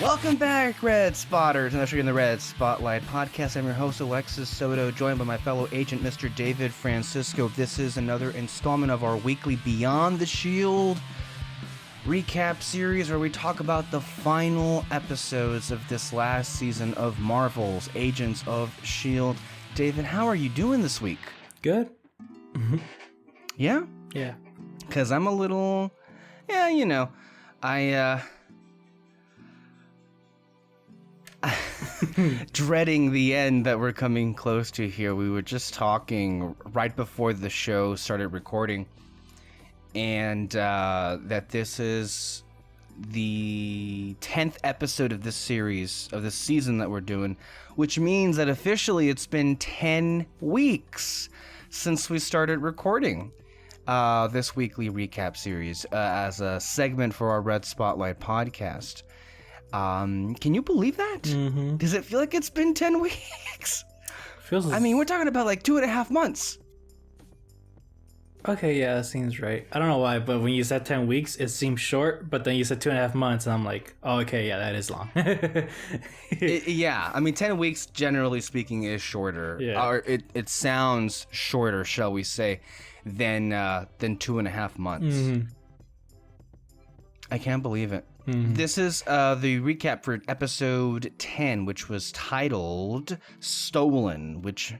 Welcome back, Red Spotters, and usher in the Red Spotlight podcast. I'm your host, Alexis Soto, joined by my fellow agent, Mr. David Francisco. This is another installment of our weekly Beyond the Shield recap series where we talk about the final episodes of this last season of Marvel's Agents of S.H.I.E.L.D. David, how are you doing this week? Good. Yeah? Yeah. Because I'm a little... Yeah, you know, dreading the end that we're coming close to here. We were just talking right before the show started recording, and that this is the 10th episode of this series, of this season that we're doing, which means that officially it's been 10 weeks since we started recording this weekly recap series as a segment for our Red Spotlight podcast. Can you believe that? Mm-hmm. Does it feel like it's been 10 weeks? I mean, we're talking about like 2.5 months. Okay, yeah, that seems right. I don't know why, but when you said 10 weeks, it seemed short, but then you said 2.5 months, and I'm like, oh, okay, yeah, that is long. Yeah, I mean, 10 weeks, generally speaking, is shorter. Yeah. Or it sounds shorter, shall we say, than 2.5 months. Mm-hmm. I can't believe it. Mm-hmm. This is the recap for episode 10, which was titled Stolen, which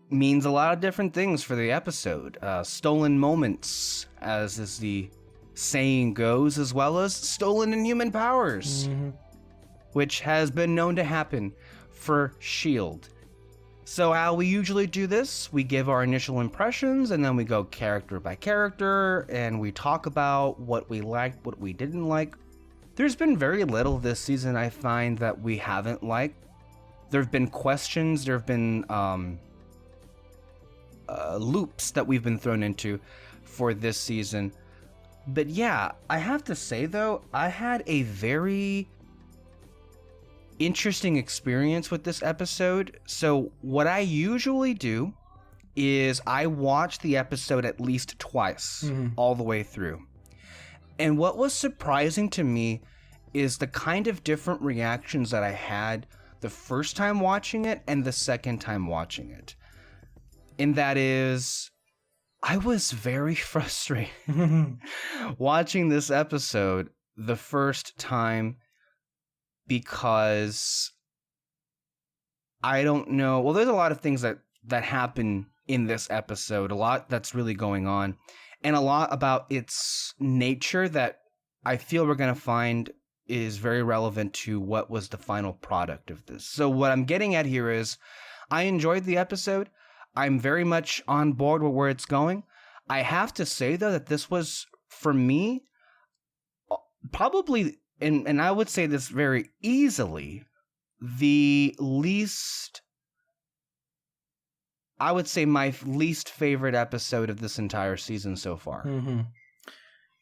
means a lot of different things for the episode. Stolen moments, as is the saying goes, as well as stolen inhuman powers, which has been known to happen for S.H.I.E.L.D. So how we usually do this, we give our initial impressions, and then we go character by character, and we talk about what we liked, what we didn't like. There's been very little this season I find that we haven't liked. There have been questions, there have been loops that we've been thrown into for this season. But yeah, I have to say though, I had a very interesting experience with this episode. So what I usually do is I watch the episode at least twice, all the way through. And what was surprising to me is the kind of different reactions that I had the first time watching it and the second time watching it. And that is, I was very frustrated watching this episode the first time, because I don't know. Well, there's a lot of things that happen in this episode, a lot that's really going on, and a lot about its nature that I feel we're going to find is very relevant to what was the final product of this. So what I'm getting at here is I enjoyed the episode. I'm very much on board with where it's going. I have to say, though, that this was, for me, probably... And I would say this very easily, the least, I would say my least favorite episode of this entire season so far. Mm-hmm.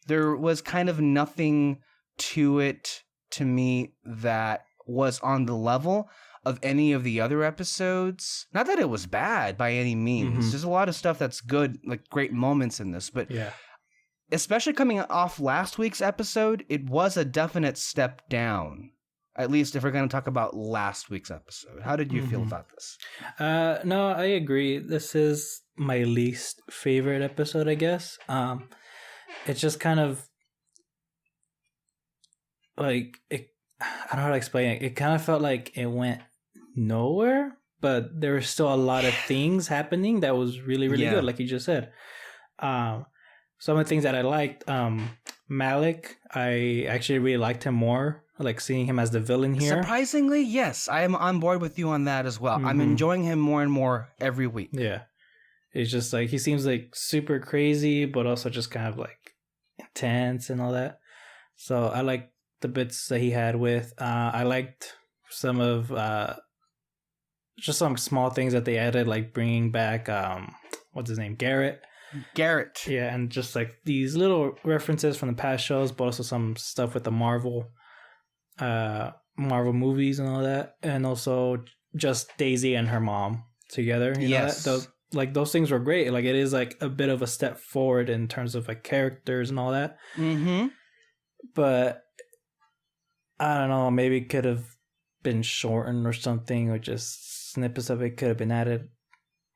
There was kind of nothing to it, to me, that was on the level of any of the other episodes. Not that it was bad by any means. There's a lot of stuff that's good, like great moments in this, but... Yeah. Especially coming off last week's episode, it was a definite step down. At least if we're going to talk about last week's episode. How did you feel about this? No, I agree. This is my least favorite episode, I guess. It's just kind of like, I don't know how to explain it. It kind of felt like it went nowhere, but there were still a lot of things happening that was really, really good, like you just said. Some of the things that I liked, Malik, I actually really liked him more, like seeing him as the villain here. Surprisingly, yes. I am on board with you on that as well. I'm enjoying him more and more every week. Yeah. It's just like, he seems like super crazy, but also just kind of like intense and all that. So I liked the bits that he had with, I liked some of, just some small things that they added, like bringing back, what's his name? Garrett. Yeah, and just like these little references from the past shows, but also some stuff with the Marvel movies and all that. And also just Daisy and her mom together. You know, those things were great. Like, it is like a bit of a step forward in terms of like characters and all that. Mm-hmm. But I don't know, maybe it could have been shortened or something, or just snippets of it could have been added.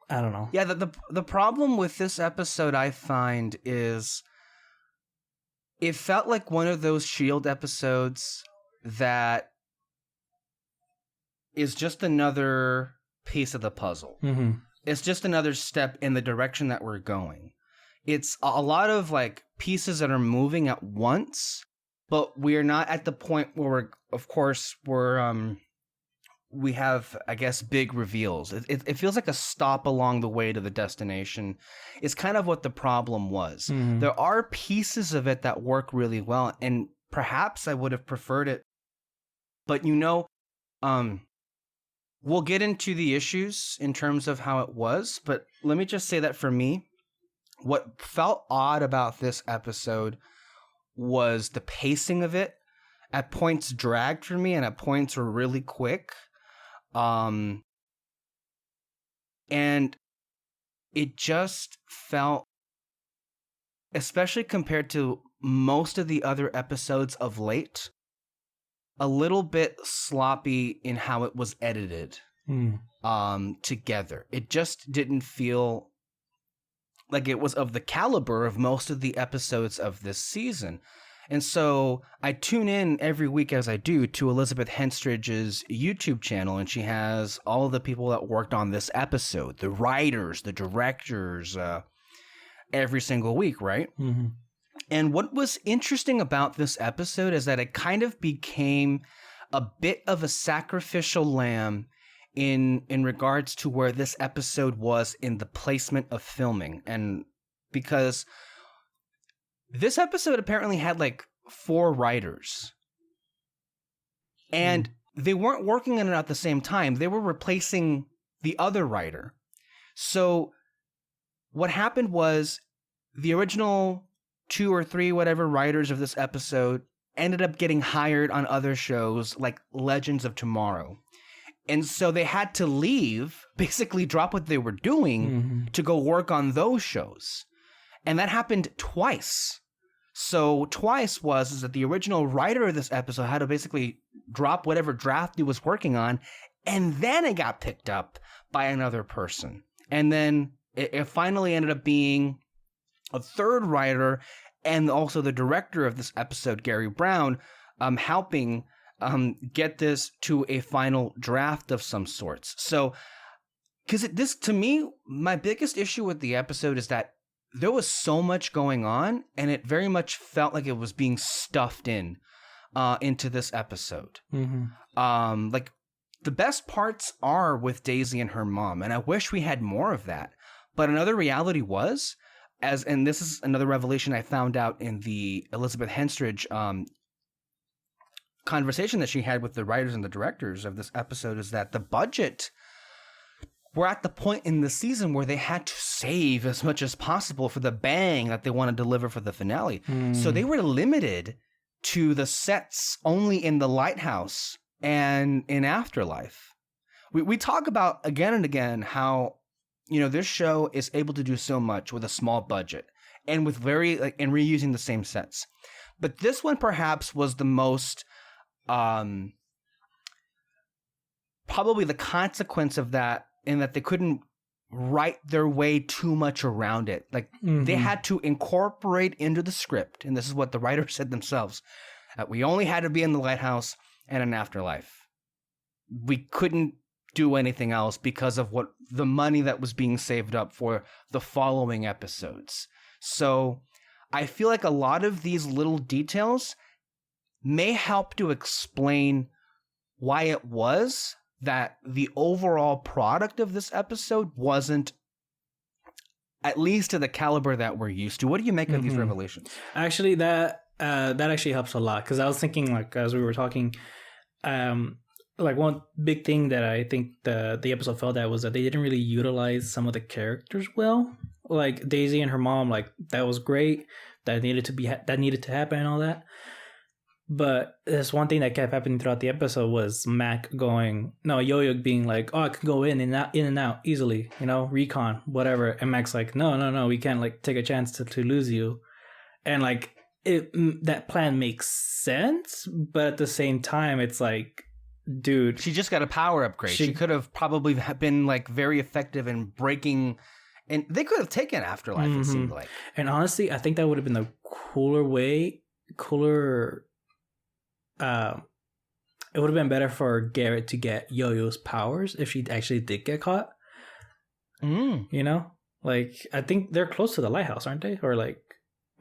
I don't know. Yeah, the problem with this episode, I find, is it felt like one of those S.H.I.E.L.D. episodes that is just another piece of the puzzle. Mm-hmm. It's just another step in the direction that we're going. It's a lot of like pieces that are moving at once, but we're not at the point where we have, I guess, big reveals. It feels like a stop along the way to the destination. It's kind of what the problem was. Mm-hmm. There are pieces of it that work really well, and perhaps I would have preferred it. But we'll get into the issues in terms of how it was, but let me just say that for me, what felt odd about this episode was the pacing of it. At points dragged for me, and at points were really quick. And it just felt, especially compared to most of the other episodes of late, a little bit sloppy in how it was edited together. It just didn't feel like it was of the caliber of most of the episodes of this season. And so I tune in every week, as I do, to Elizabeth Henstridge's YouTube channel, and she has all of the people that worked on this episode, the writers, the directors, every single week, right? Mm-hmm. And what was interesting about this episode is that it kind of became a bit of a sacrificial lamb in regards to where this episode was in the placement of filming. And because this episode apparently had like 4 writers, and they weren't working on it at the same time. They were replacing the other writer. So what happened was the original 2 or 3 whatever writers of this episode ended up getting hired on other shows like Legends of Tomorrow. And so they had to leave, basically drop what they were doing to go work on those shows. And that happened twice. So twice was that the original writer of this episode had to basically drop whatever draft he was working on, and then it got picked up by another person. And then it finally ended up being a third writer and also the director of this episode, Gary Brown, helping get this to a final draft of some sorts. So, because this, to me, my biggest issue with the episode is that there was so much going on, and it very much felt like it was being stuffed into this episode. Like, the best parts are with Daisy and her mom, and I wish we had more of that. But another reality was, and this is another revelation I found out in the Elizabeth Henstridge conversation that she had with the writers and the directors of this episode, is that the budget, we're at the point in the season where they had to save as much as possible for the bang that they want to deliver for the finale. So they were limited to the sets only in the lighthouse and in Afterlife. We talk about again and again how, this show is able to do so much with a small budget and with and reusing the same sets. But this one perhaps was the most, probably the consequence of that, in that they couldn't write their way too much around it. Like they had to incorporate into the script, and this is what the writers said themselves, that we only had to be in the lighthouse and an Afterlife. We couldn't do anything else because of what the money that was being saved up for the following episodes. So I feel like a lot of these little details may help to explain why it was that the overall product of this episode wasn't, at least to the caliber that we're used to. What do you make of these revelations? Actually, that actually helps a lot, because I was thinking, like, as we were talking, like one big thing that I think the episode felt at was that they didn't really utilize some of the characters well. Like Daisy and her mom, like that was great. That needed to happen and all that. But there's one thing that kept happening throughout the episode was Yo-Yo being like, oh, I can go in and out easily, recon, whatever. And Mac's like, no, we can't like take a chance to lose you. And like that plan makes sense, but at the same time, it's like, dude, she just got a power upgrade. She could have probably been like very effective in breaking, and they could have taken Afterlife. It seemed like, and honestly, I think that would have been the cooler. It would have been better for Garrett to get Yo-Yo's powers if she actually did get caught. You know, like I think they're close to the lighthouse, aren't they? Or like,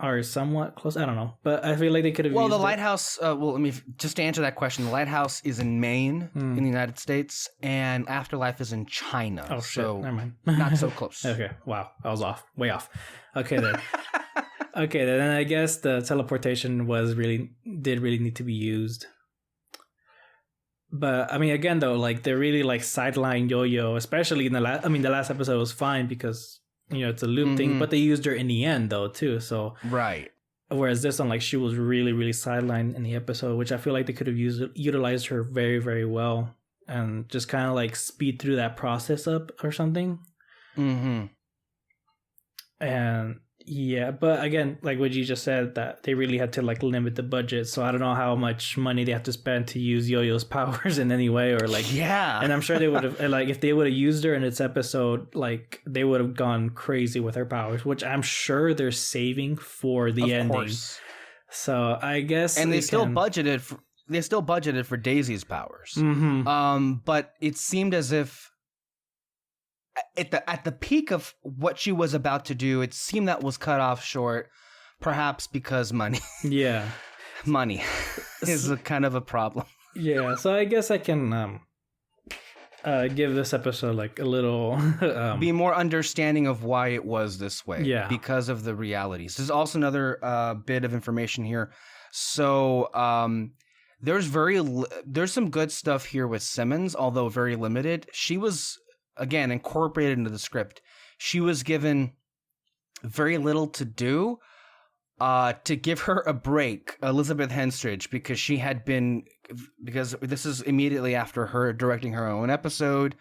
are somewhat close. I don't know, but I feel like they could have. Well, the lighthouse. Well, let me just to answer that question. The lighthouse is in Maine, in the United States, and Afterlife is in China. Oh shit! So never mind. Not so close. Okay, wow, I was off, way off. Okay then. Okay then, I guess the teleportation did really need to be used. But I mean, again though, like they really like sidelined Yo-Yo, especially in the last. I mean, the last episode was fine because it's a loop thing, but they used her in the end though too. So right. Whereas this one, like she was really really sidelined in the episode, which I feel like they could have utilized her very very well and just kind of like speed through that process up or something. And yeah, but again, like what you just said, that they really had to like limit the budget. So I don't know how much money they have to spend to use Yo-Yo's powers in any way, or like And I'm sure they would have like if they would have used her in its episode, like they would have gone crazy with her powers, which I'm sure they're saving for the ending. Course. So I guess they still budgeted for Daisy's powers. But it seemed as if at the peak of what she was about to do, it seemed that was cut off short, perhaps because money. Yeah. Money is a kind of a problem. Yeah, so I guess I can give this episode like a little... be more understanding of why it was this way. Yeah. Because of the realities. There's also another bit of information here. So there's some good stuff here with Simmons, although very limited. She was... again, incorporated into the script. She was given very little to do to give her a break, Elizabeth Henstridge, because this is immediately after her directing her own episode,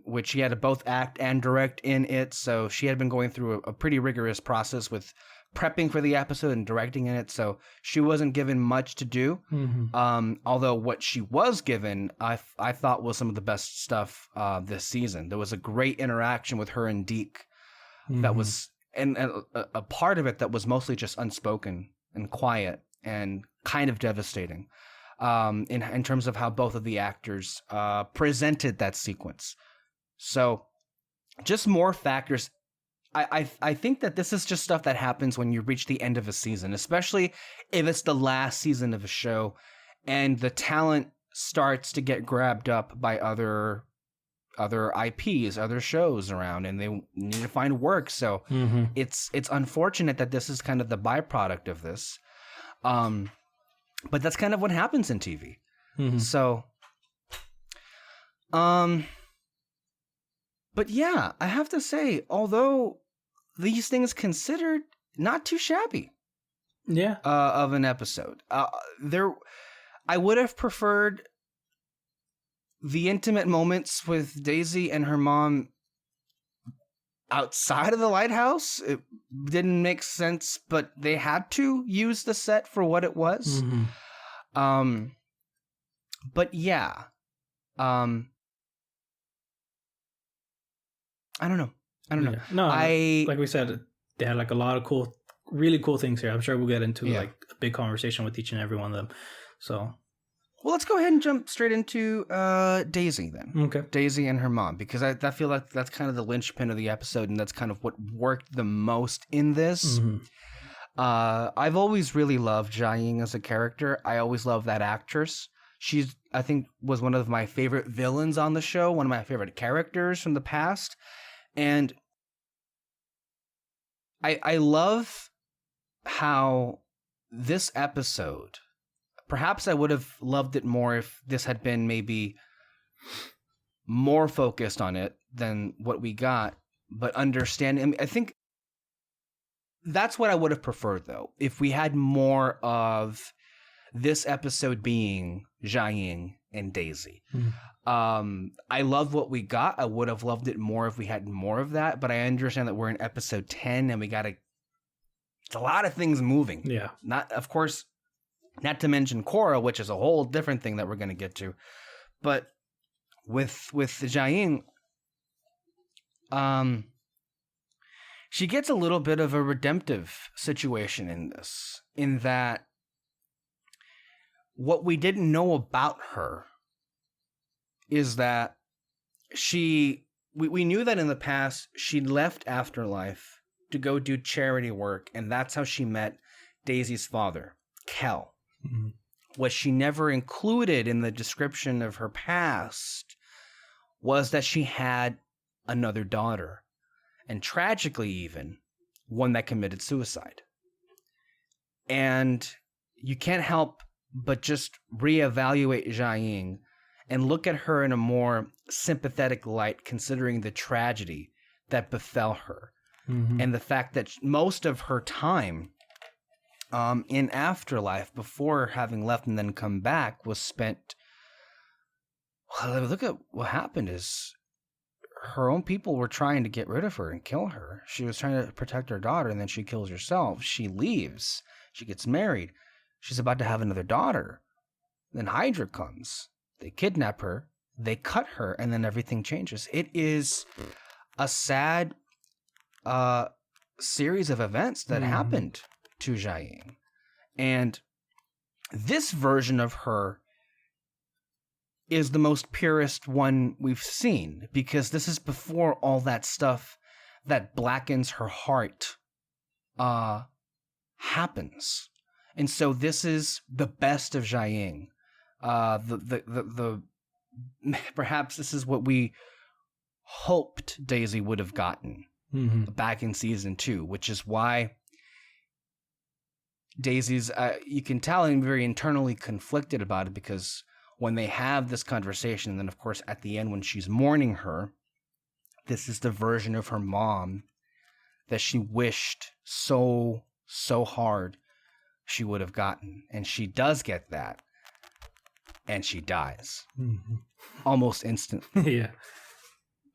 which she had to both act and direct in it. So she had been going through a pretty rigorous process with prepping for the episode and directing in it, so she wasn't given much to do. Although what she was given, I thought was some of the best stuff this season. There was a great interaction with her and Deke that was, and a part of it that was mostly just unspoken and quiet and kind of devastating in terms of how both of the actors presented that sequence. So just more factors. I think that this is just stuff that happens when you reach the end of a season, especially if it's the last season of a show and the talent starts to get grabbed up by other IPs, other shows around, and they need to find work. So it's unfortunate that this is kind of the byproduct of this. But that's kind of what happens in TV. So, but yeah, I have to say, although these things considered, not too shabby. Yeah. Of an episode. I would have preferred the intimate moments with Daisy and her mom outside of the lighthouse. It didn't make sense, but they had to use the set for what it was. But yeah. I don't know. Yeah. No, like we said, they had like a lot of really cool things here. I'm sure we'll get into like a big conversation with each and every one of them. So, well, let's go ahead and jump straight into Daisy then. Okay. Daisy and her mom, because I feel like that's kind of the linchpin of the episode, and that's kind of what worked the most in this. I've always really loved Jia as a character. I always loved that actress. She's, I think, was one of my favorite villains on the show, one of my favorite characters from the past. And I love how this episode, perhaps I would have loved it more if this had been maybe more focused on it than what we got, but understanding, I think that's what I would have preferred, though, if we had more of this episode being Jia and Daisy. I love what we got. I would have loved it more if we had more of that, but I understand that we're in episode 10 and we got to It's a lot of things moving. Yeah. Not to mention Korra, which is a whole different thing that we're going to get to. But with Jiaying, she gets a little bit of a redemptive situation in this, in that what we didn't know about her is that we knew that in the past she'd left Afterlife to go do charity work, and that's how she met Daisy's father, Kel. Mm-hmm. What she never included in the description of her past was that she had another daughter, and tragically even, one that committed suicide. And you can't help but just reevaluate Jiaying and look at her in a more sympathetic light, considering the tragedy that befell her. Mm-hmm. And the fact that most of her time in Afterlife, before having left and then come back, was spent... Well, look at what happened is her own people were trying to get rid of her and kill her. She was trying to protect her daughter, and then she kills herself. She leaves. She gets married. She's about to have another daughter. Then Hydra comes. They kidnap her. They cut her, and then everything changes. It is a sad series of events that happened to Jiaying. And this version of her is the most purest one we've seen, because this is before all that stuff that blackens her heart happens. And so this is the best of Jiaying. The perhaps this is what we hoped Daisy would have gotten back in season 2, which is why Daisy's you can tell I'm very internally conflicted about it, because when they have this conversation, and then of course at the end when she's mourning her, this is the version of her mom that she wished so hard she would have gotten. And she does get that. And she dies. Almost instantly. Yeah.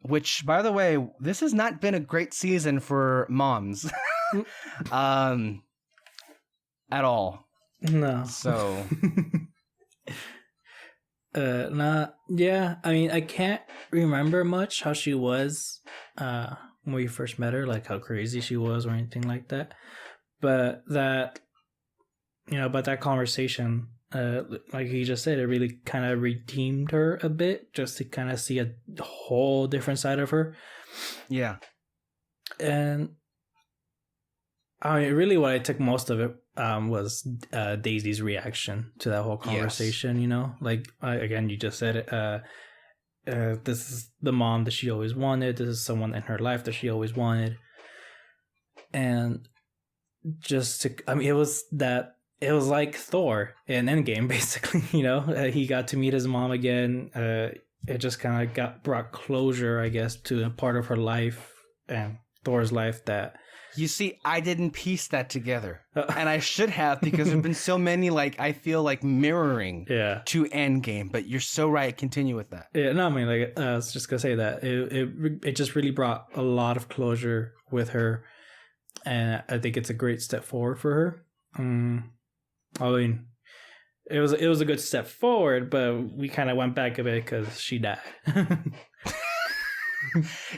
Which, by the way, this has not been a great season for moms. At all. No. So... yeah, I mean, I can't remember much how she was when we first met her, like how crazy she was or anything like that. But that, but that conversation, like you just said, it really kind of redeemed her a bit, just to kind of see a whole different side of her. Yeah. And I mean, really what I took most of it was Daisy's reaction to that whole conversation. Yes. Like, again, you just said it. This is the mom that she always wanted. This is someone in her life that she always wanted. And just to, I mean, it was like Thor in Endgame, basically. He got to meet his mom again. It just kind of brought closure, I guess, to a part of her life and Thor's life that... You see, I didn't piece that together. And I should have, because there have been so many, like, I feel like mirroring to Endgame. But you're so right. Continue with that. Yeah, no, I mean, like, I was just going to say that. It just really brought a lot of closure with her. And I think it's a great step forward for her. I mean, it was a good step forward, but we kind of went back a bit because she died.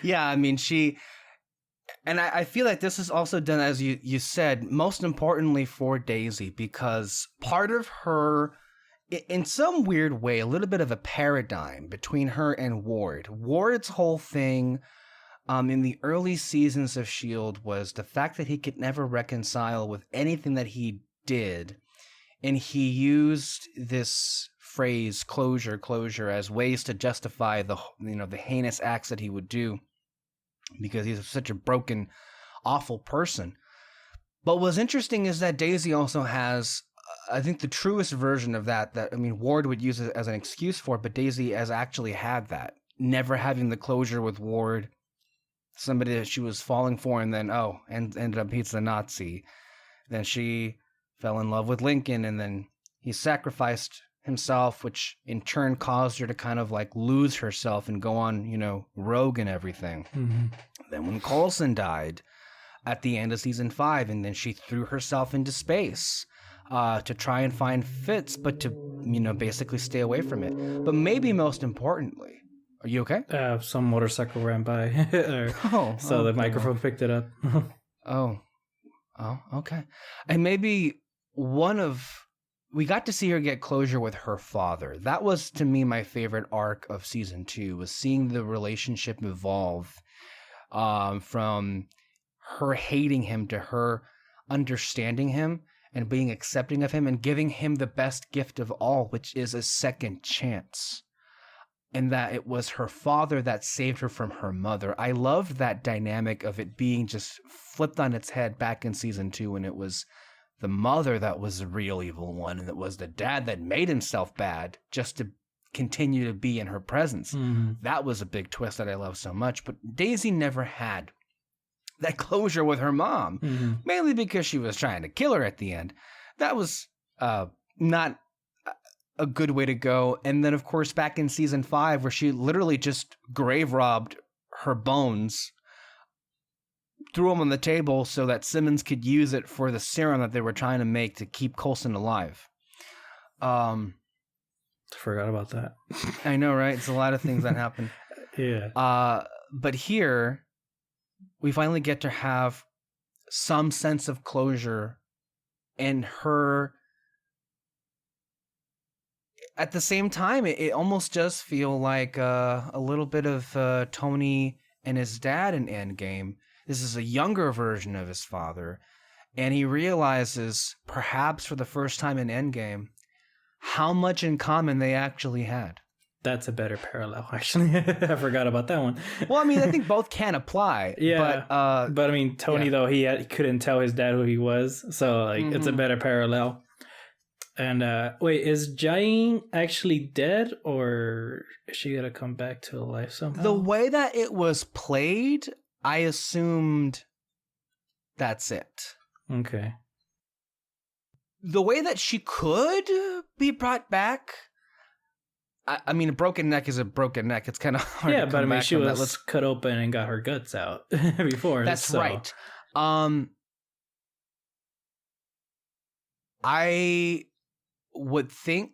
Yeah, I mean, and I feel like this is also done, as you said, most importantly for Daisy, because part of her, in some weird way, a little bit of a paradigm between her and Ward. Ward's whole thing in the early seasons of S.H.I.E.L.D. was the fact that he could never reconcile with anything that he did. And he used this phrase, closure, as ways to justify the heinous acts that he would do, because he's such a broken, awful person. But what's interesting is that Daisy also has, I think, the truest version of that, I mean, Ward would use it as an excuse for it, but Daisy has actually had that. Never having the closure with Ward, somebody that she was falling for, and then, ended up he's the Nazi. Then she fell in love with Lincoln, and then he sacrificed himself, which in turn caused her to kind of like lose herself and go on, rogue and everything. Then when Coulson died, at the end of season 5, and then she threw herself into space to try and find Fitz, but to, basically stay away from it. But maybe most importantly, are you okay? Some motorcycle ran by, the microphone picked it up. Oh, okay. And maybe we got to see her get closure with her father. That was, to me, my favorite arc of season 2, was seeing the relationship evolve from her hating him to her understanding him and being accepting of him and giving him the best gift of all, which is a second chance. And that it was her father that saved her from her mother. I loved that dynamic of it being just flipped on its head back in season 2, when it was the mother that was the real evil one, and it was the dad that made himself bad just to continue to be in her presence. Mm-hmm. That was a big twist that I love so much. But Daisy never had that closure with her mom, mainly because she was trying to kill her at the end. That was not a good way to go. And then, of course, back in season 5, where she literally just grave robbed her bones, threw them on the table so that Simmons could use it for the serum that they were trying to make to keep Coulson alive. Forgot about that. I know, right? It's a lot of things that happen. Yeah. But here, we finally get to have some sense of closure, and her. At the same time, it almost does feel like a little bit of Tony and his dad in Endgame. This is a younger version of his father, and he realizes, perhaps for the first time in Endgame, how much in common they actually had. That's a better parallel, actually. I forgot about that one. Well, I mean, I think both can apply. Yeah, but I mean, Tony, though, he couldn't tell his dad who he was, so it's a better parallel. And wait, is Jain actually dead, or is she gonna come back to life somehow? The way that it was played, I assumed that's it. Okay. The way that she could be brought back, I mean, a broken neck is a broken neck. It's kind of hard to come back. Yeah, but I mean, she was cut open and got her guts out before. That's right. I would think,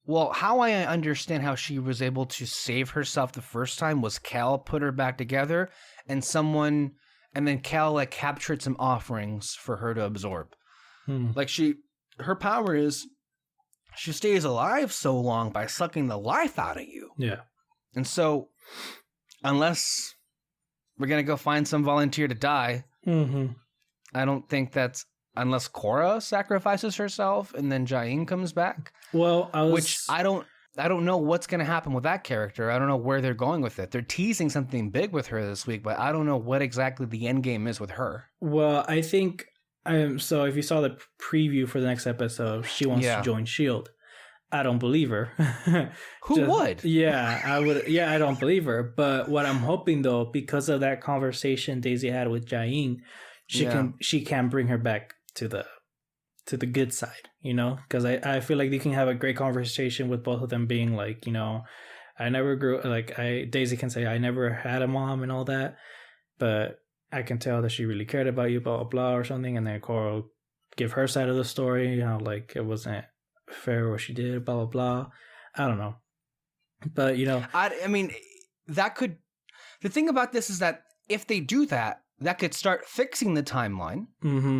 well, how I understand how she was able to save herself the first time was Cal put her back together, and then Cal captured some offerings for her to absorb. Her power is she stays alive so long by sucking the life out of you. Yeah. And so, unless we're going to go find some volunteer to die, I don't think that's, unless Cora sacrifices herself and then Jain comes back. Well, which I don't know what's going to happen with that character. I don't know where they're going with it. They're teasing something big with her this week, but I don't know what exactly the end game is with her. Well, I think so if you saw the preview for the next episode, she wants to join S.H.I.E.L.D. I don't believe her. Who would? Yeah, I would. Yeah, I don't believe her. But what I'm hoping, though, because of that conversation Daisy had with Jain, she can bring her back to the good side, because I feel like they can have a great conversation with both of them being like, I never grew, Daisy can say I never had a mom and all that, but I can tell that she really cared about you, blah blah blah, or something, and then Cora will give her side of the story, it wasn't fair what she did, blah blah blah. I don't know, but I mean, that could, the thing about this is that if they do that could start fixing the timeline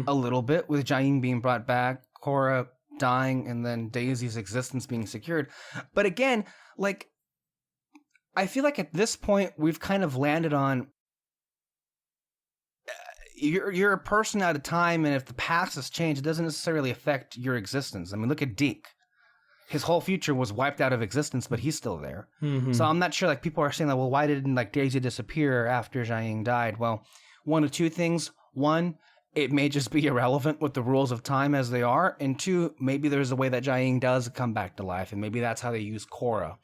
a little bit, with Jain being brought back, Cora dying, and then Daisy's existence being secured. But again, I feel like at this point we've kind of landed on you're a person at a time, and if the past has changed, it doesn't necessarily affect your existence. I mean, look at Deke. His whole future was wiped out of existence, but he's still there. So I'm not sure, people are saying that, well, why didn't Daisy disappear after Jain died? Well, one of two things. One, it may just be irrelevant with the rules of time as they are. And two, maybe there's a way that Jain does come back to life, and maybe that's how they use Cora.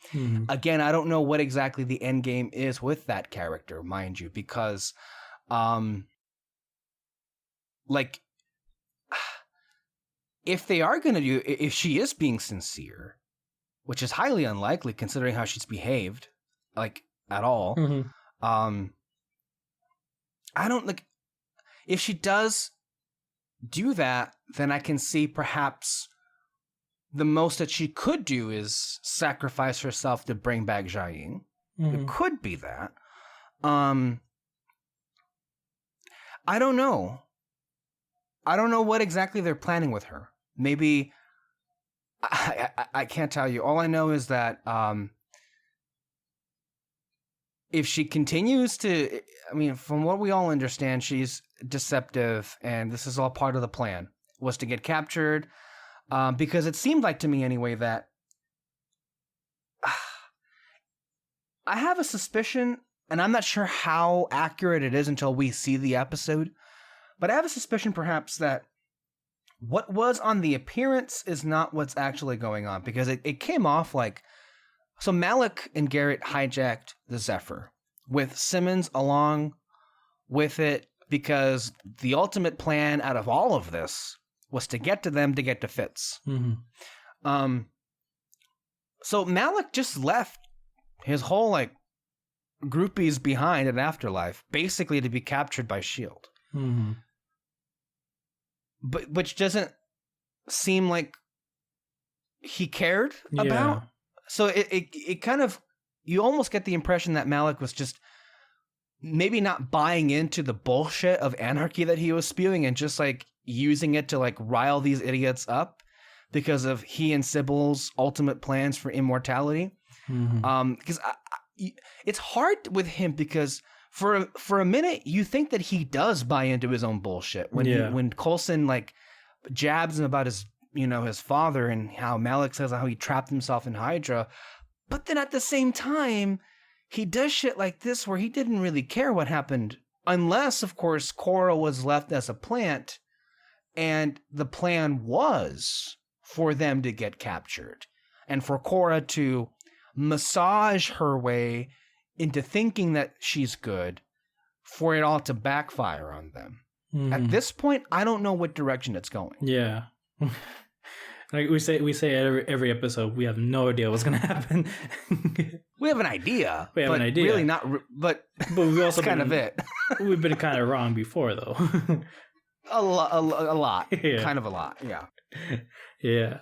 Again, I don't know what exactly the end game is with that character, mind you, because if they are going to do, if she is being sincere, which is highly unlikely considering how she's behaved, at all, I don't if she does do that, then I can see perhaps the most that she could do is sacrifice herself to bring back Jiaying. It could be that. I don't know. I don't know what exactly they're planning with her. Maybe I can't tell you. All I know is that if she continues to, I mean, from what we all understand, she's deceptive, and this is all part of the plan, was to get captured, because it seemed like to me anyway that I have a suspicion, and I'm not sure how accurate it is until we see the episode, but I have a suspicion perhaps that what was on the appearance is not what's actually going on, because it came off like, so Malik and Garrett hijacked the Zephyr with Simmons along with it, because the ultimate plan out of all of this was to get to them to get to Fitz. So Malik just left his whole like groupies behind in Afterlife, basically to be captured by S.H.I.E.L.D. But which doesn't seem like he cared about. So it kind of, you almost get the impression that Malik was just maybe not buying into the bullshit of anarchy that he was spewing and just like using it to like rile these idiots up because of he and Sybil's ultimate plans for immortality. Because it's hard with him, because for a minute you think that he does buy into his own bullshit when Coulson like jabs him about his father and how Malik says how he trapped himself in Hydra, but then at the same time he does shit like this where he didn't really care what happened, unless of course Cora was left as a plant and the plan was for them to get captured and for Cora to massage her way into thinking that she's good for it all to backfire on them. At this point, I don't know what direction it's going. Yeah. Like we say every episode, we have no idea what's going to happen. We have an idea. Really not, but we also kind of it. We've been kind of wrong before, though. A lot. Yeah. Kind of a lot, yeah. Yeah.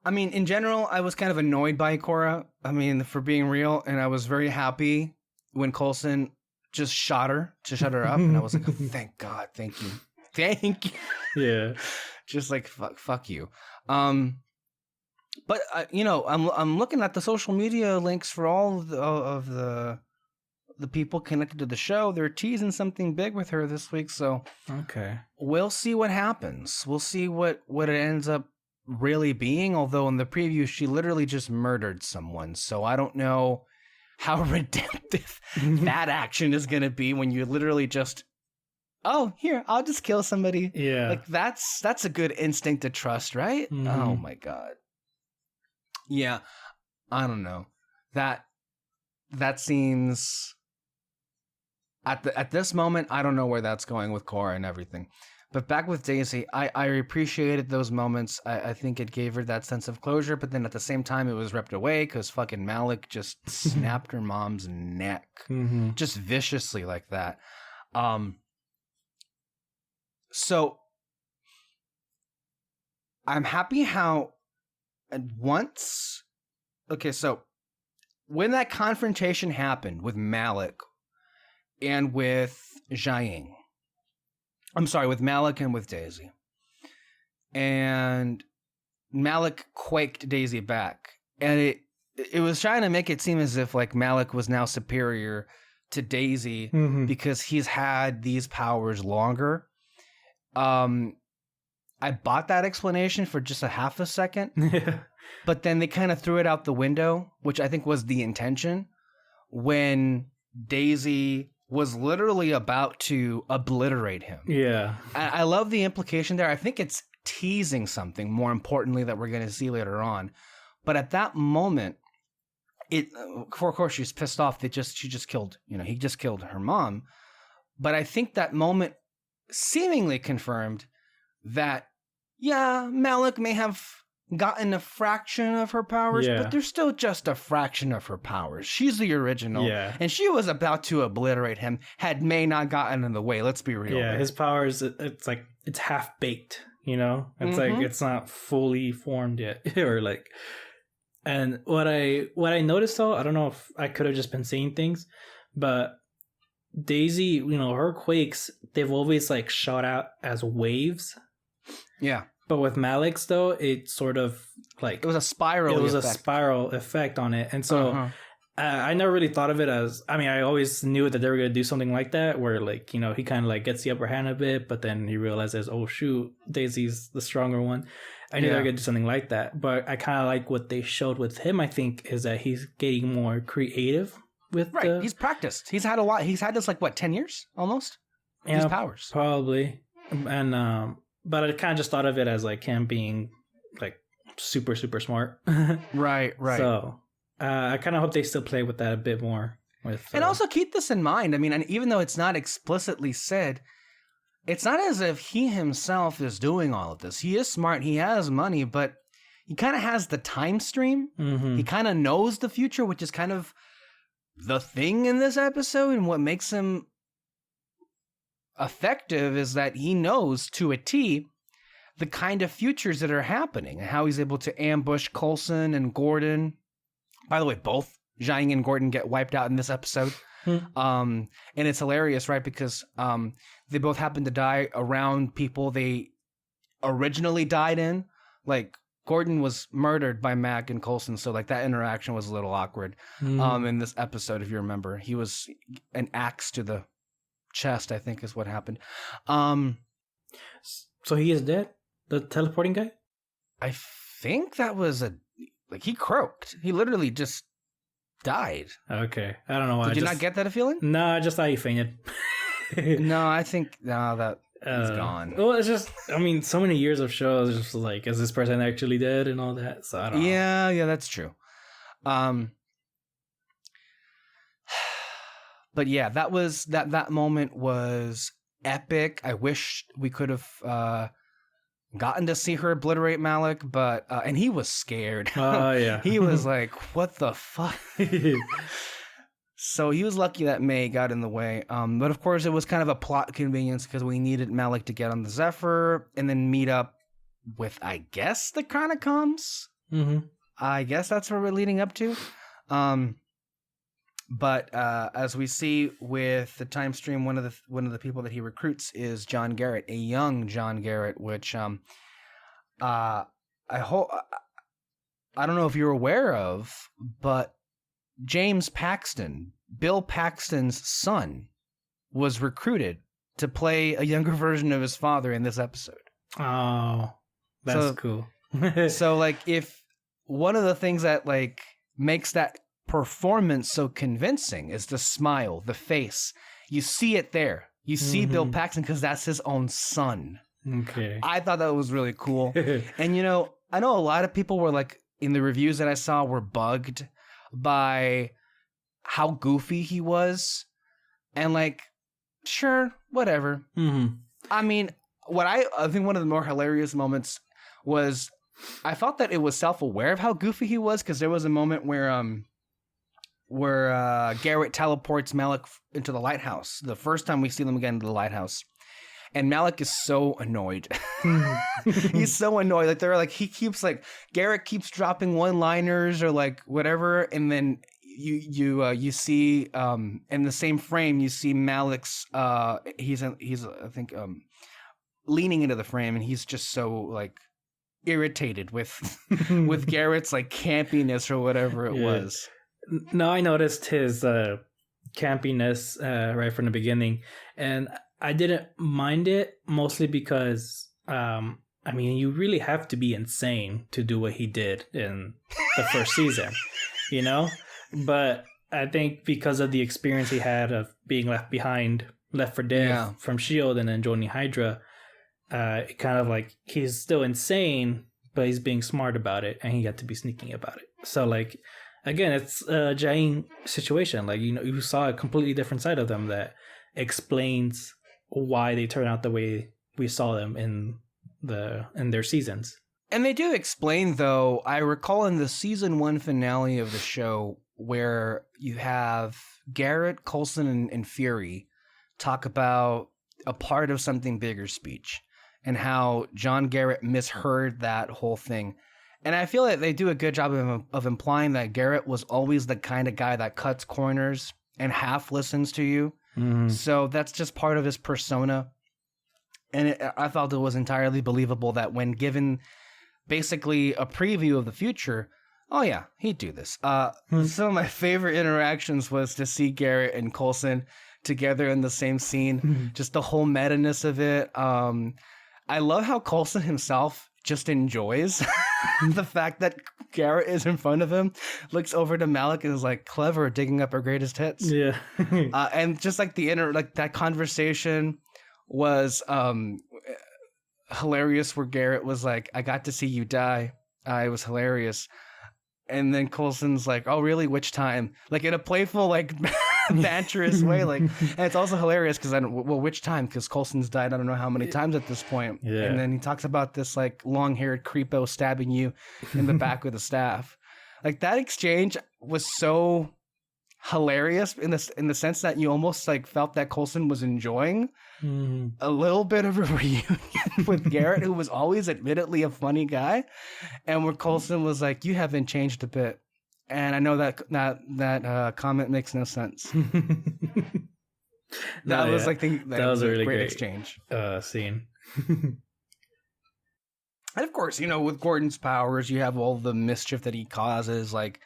In general, I was kind of annoyed by Cora, for being real, and I was very happy when Coulson just shut her up, and I was like, oh, thank God, thank you. Yeah. Just like, fuck you. But, I'm looking at the social media links for all of the people connected to the show. They're teasing something big with her this week, so okay, we'll see what happens. We'll see what it ends up really being, although in the preview she literally just murdered someone, so I don't know how redemptive that action is going to be when you literally just, oh, here, I'll just kill somebody. Yeah, like that's a good instinct to trust, right? Oh my God. Yeah, I don't know, that seems at this moment, I don't know where that's going with Cora and everything. But back with Daisy, I appreciated those moments. I think it gave her that sense of closure, but then at the same time, it was ripped away because fucking Malik just snapped her mom's neck. Just viciously like that. So I'm happy how once... Okay, so when that confrontation happened with Malik and with Jiaying, I'm sorry, with Malik and with Daisy. And Malik quaked Daisy back. And it was trying to make it seem as if like Malik was now superior to Daisy because he's had these powers longer. I bought that explanation for just a half a second. But then they kind of threw it out the window, which I think was the intention, when Daisy was literally about to obliterate him. Yeah. I love the implication there. I think it's teasing something, more importantly, that we're going to see later on. But at that moment, of course, she's pissed off that he just killed her mom. But I think that moment seemingly confirmed that, yeah, Malik may have gotten a fraction of her powers, Yeah. but they're still just a fraction of her powers. She's the original, Yeah. and she was about to obliterate him had May not gotten in the way. Let's be real. Yeah, there. his powers, it's like, it's half baked, you know? It's Mhm. like, it's not fully formed yet. Or like, and what I noticed though, I don't know if I could have just been seeing things, but Daisy, you know, her quakes, they've always like shot out as waves. Yeah. But with Malik's though, it sort of like It was a spiral. It was effect. a spiral effect on it, and so I never really thought of it as. I mean, I always knew that they were gonna do something like that, where like, you know, he kind of like gets the upper hand a bit, but then he realizes, oh shoot, Daisy's the stronger one. I knew they were gonna do something like that, but I kind of like what they showed with him. I think is that he's getting more creative with He's practiced. He's had a lot. He's had this like what 10 years almost. These powers probably, and but I kind of just thought of it as like him being like super smart. Right. So I kind of hope they still play with that a bit more. And also keep this in mind. I mean, and even though it's not explicitly said, it's not as if he himself is doing all of this. He is smart. He has money, but he kind of has the time stream. Mm-hmm. He kind of knows the future, which is kind of the thing in this episode, and what makes him effective is that he knows to a T the kind of futures that are happening and how he's able to ambush Coulson and Gordon. By the way, both Zhang and Gordon get wiped out in this episode. And it's hilarious, right? Because they both happen to die around people they originally died in. Like, Gordon was murdered by Mac and Coulson, so like that interaction was a little awkward. In this episode, if you remember, he was an axe to the chest, I think is what happened. So he is dead? The teleporting guy? I think that was he croaked. He literally just died. Okay. I don't know why. Did you not get that feeling? No, I just thought he fainted. No, I think that he's gone. Well, it's just, I mean, so many years of shows, just like, is this person actually dead and all that? So I don't know. Yeah, that's true. But yeah, that moment was epic. I wish we could have gotten to see her obliterate Malik, but and he was scared. Oh yeah. He was like, "What the fuck?" So he was lucky that May got in the way. But of course, it was kind of a plot convenience because we needed Malik to get on the Zephyr and then meet up with, I guess, the Chronicons. Mm-hmm. I guess that's what we're leading up to. But as we see with the time stream, one of the people that he recruits is John Garrett, a young John Garrett, which I hope I don't know if you're aware of, but James Paxton, Bill Paxton's son, was recruited to play a younger version of his father in this episode. Oh, that's cool. So like, if one of the things that like makes that performance so convincing is the smile, the face. You see it there. You see Bill Paxton because that's his own son. Okay. I thought that was really cool. And you know, I know a lot of people were like, in the reviews that I saw, were bugged by how goofy he was. And like, sure, whatever. Mm-hmm. I mean, what I think one of the more hilarious moments was I felt that it was self-aware of how goofy he was, because there was a moment where Garrett teleports Malik into the lighthouse. The first time we see them again into the lighthouse. And Malik is so annoyed. He's so annoyed. Like they're like, he keeps like, Garrett keeps dropping one-liners or like whatever. And then you see in the same frame, you see Malik's, he's I think leaning into the frame, and he's just so like irritated with with Garrett's like campiness or whatever it was. No, I noticed his campiness right from the beginning, and I didn't mind it, mostly because I mean, you really have to be insane to do what he did in the first season, you know? But I think because of the experience he had of being left behind, left for dead from S.H.I.E.L.D. and then joining Hydra, it kind of like, he's still insane, but he's being smart about it, and he got to be sneaking about it. So like, again, it's a Jain situation. Like, you know, you saw a completely different side of them that explains why they turn out the way we saw them in their seasons. And they do explain, though, I recall in the season 1 finale of the show where you have Garrett, Coulson, and Fury talk about a part of something bigger speech and how John Garrett misheard that whole thing. And I feel like they do a good job of implying that Garrett was always the kind of guy that cuts corners and half listens to you. Mm-hmm. So that's just part of his persona. And I felt it was entirely believable that when given basically a preview of the future, oh yeah, he'd do this. Some of my favorite interactions was to see Garrett and Coulson together in the same scene. Just the whole meta-ness of it. I love how Coulson himself just enjoys the fact that Garrett is in front of him, looks over to Malik and is like, clever, digging up her greatest hits. Yeah. And just like that conversation was hilarious, where Garrett was like, I got to see you die. It was hilarious. And then Coulson's like, oh really, which time? Like in a playful, like banterous way. Like, and it's also hilarious because which time? Because Coulson's died I don't know how many times at this point. Yeah. And then he talks about this like long-haired creepo stabbing you in the back with a staff. Like that exchange was so hilarious in the sense that you almost like felt that Coulson was enjoying a little bit of a reunion with Garrett, who was always admittedly a funny guy, and where Coulson was like, you haven't changed a bit. And I know that comment makes no sense. That was a really great exchange scene. And of course, with Gordon's powers, you have all the mischief that he causes, like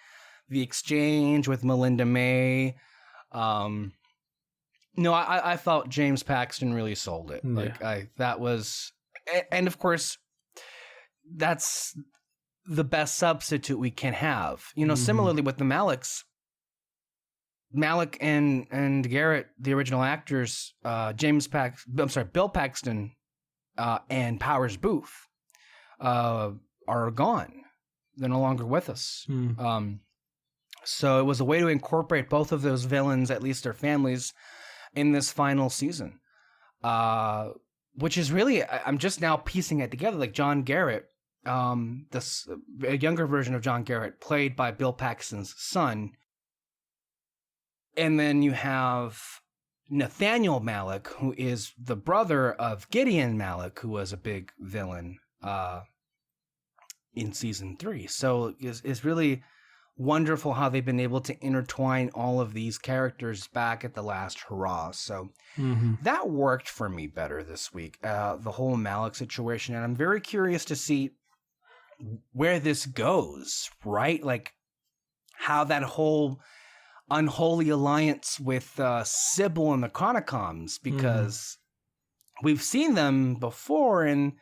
the exchange with Melinda May. I felt James Paxton really sold it. And of course, that's the best substitute we can have. Similarly with the Maliks, Malik and Garrett, the original actors, Bill Paxton, and Powers Booth, are gone. They're no longer with us. So it was a way to incorporate both of those villains, at least their families, in this final season. Which is really, I'm just now piecing it together. Like John Garrett, a younger version of John Garrett, played by Bill Paxton's son. And then you have Nathaniel Malik, who is the brother of Gideon Malik, who was a big villain in season 3. So it's really wonderful how they've been able to intertwine all of these characters back at the last hurrah. So that worked for me better this week, the whole Malik situation. And I'm very curious to see where this goes, right? Like how that whole unholy alliance with Sybil and the Chronicoms, because we've seen them before. And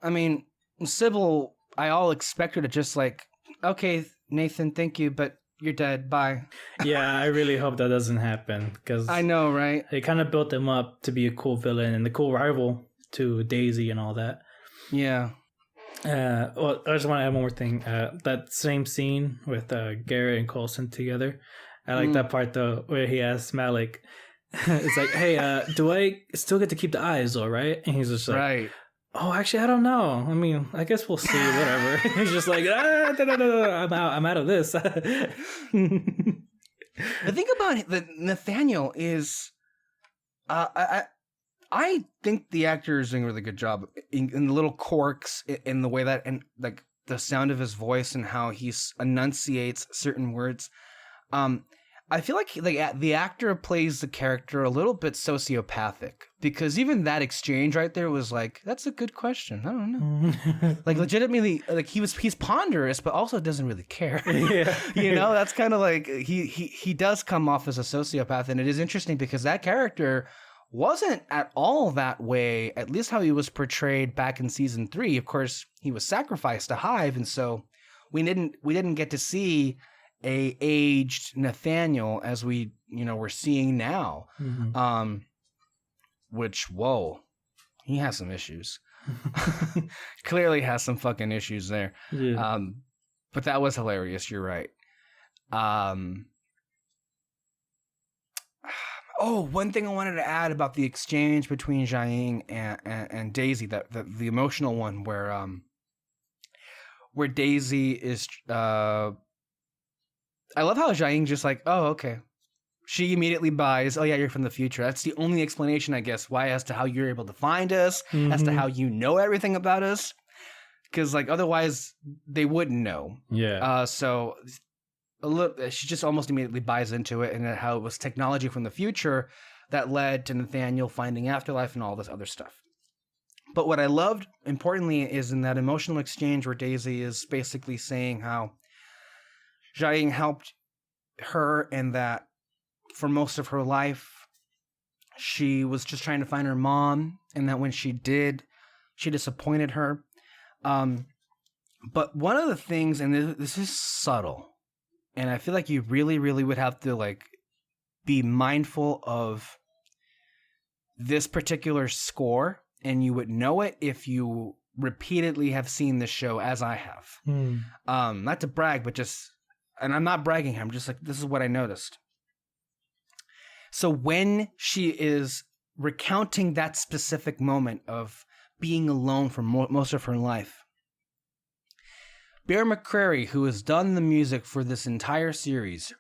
I mean, Sybil, I all expect her to just like, okay, Nathan, thank you, but you're dead. Bye. Yeah, I really hope that doesn't happen, because I know, right? They kind of built him up to be a cool villain and the cool rival to Daisy and all that. Yeah. Well, I just want to add one more thing. That same scene with Garrett and Coulson together, I like that part though, where he asks Malik, it's like, hey, do I still get to keep the eyes though, right? And he's just like, right. Oh, actually, I don't know. I mean, I guess we'll see. Whatever. He's just like, I'm out of this. The thing about Nathaniel is, I think the actor is doing a really good job in the little quirks, in the way that, and like the sound of his voice and how he enunciates certain words. I feel like the actor plays the character a little bit sociopathic, because even that exchange right there was like, that's a good question. I don't know. Like legitimately, like he's ponderous, but also doesn't really care. Yeah. That's kind of like he does come off as a sociopath, and it is interesting because that character wasn't at all that way, at least how he was portrayed back in season 3. Of course, he was sacrificed to Hive, and so we didn't get to see a aged Nathaniel as we're seeing now. Which, whoa, he has some issues. Clearly has some fucking issues there. Yeah. But that was hilarious. You're right. One thing I wanted to add about the exchange between Jiaying and Daisy, the emotional one where where Daisy is. I love how Jiaying just like, oh, okay. She immediately buys, oh yeah, you're from the future. That's the only explanation, I guess, why as to how you're able to find us, as to how you know everything about us. Because like otherwise they wouldn't know. Yeah. So she just almost immediately buys into it, and how it was technology from the future that led to Nathaniel finding afterlife and all this other stuff. But what I loved, importantly, is in that emotional exchange where Daisy is basically saying how Jiaying helped her, and that for most of her life, she was just trying to find her mom, and that when she did, she disappointed her. But one of the things, and this is subtle, and I feel like you really, really would have to like be mindful of this particular score, and you would know it if you repeatedly have seen this show as I have. Not to brag, but just, and I'm not bragging, I'm just like, this is what I noticed. So when she is recounting that specific moment of being alone for most of her life, Bear McCreary, who has done the music for this entire series,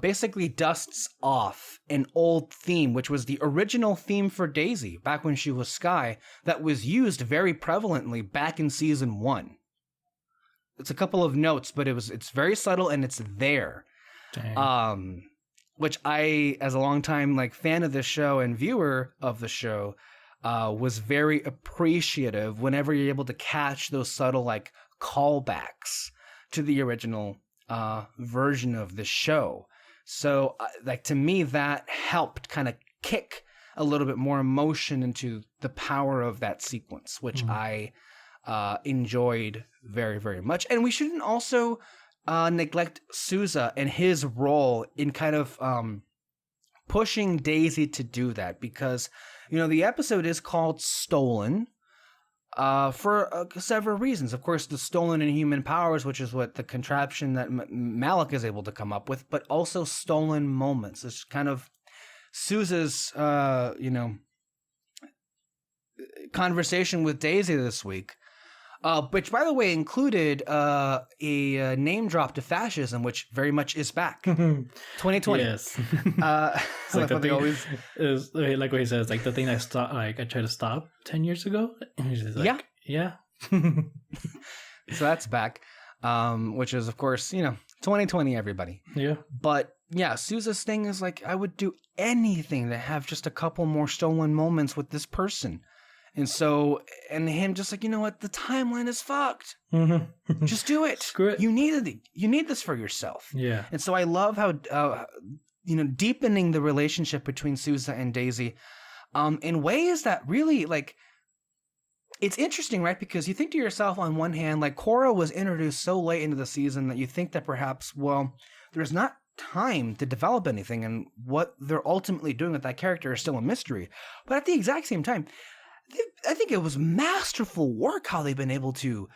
basically dusts off an old theme, which was the original theme for Daisy back when she was Sky, that was used very prevalently back in season 1. It's a couple of notes, but it's very subtle and it's there. Dang. Which I, as a longtime like fan of this show and viewer of the show, was very appreciative whenever you're able to catch those subtle like callbacks to the original version of the show. So like to me that helped kind of kick a little bit more emotion into the power of that sequence, which I enjoyed very, very much. And we shouldn't also neglect Sousa and his role in kind of pushing Daisy to do that, because the episode is called Stolen for several reasons. Of course, the stolen inhuman powers, which is what the contraption that Malik is able to come up with, but also stolen moments. It's kind of Sousa's conversation with Daisy this week. Which, by the way, included a name drop to fascism, which very much is back. 2020. Yes. It's like the thing always is like what he says, like the thing I stopped, like I tried to stop 10 years ago. And he's just like, yeah. So that's back, which is of course 2020, everybody. Yeah. But yeah, Sousa's thing is like, I would do anything to have just a couple more stolen moments with this person. And so, and him just like, you know what? The timeline is fucked. Just do it. Screw it. You need this for yourself. Yeah. And so I love how, deepening the relationship between Sousa and Daisy, in ways that really like, it's interesting, right? Because you think to yourself on one hand, like Korra was introduced so late into the season that you think that perhaps, well, there's not time to develop anything, and what they're ultimately doing with that character is still a mystery. But at the exact same time, I think it was masterful work how they've been able to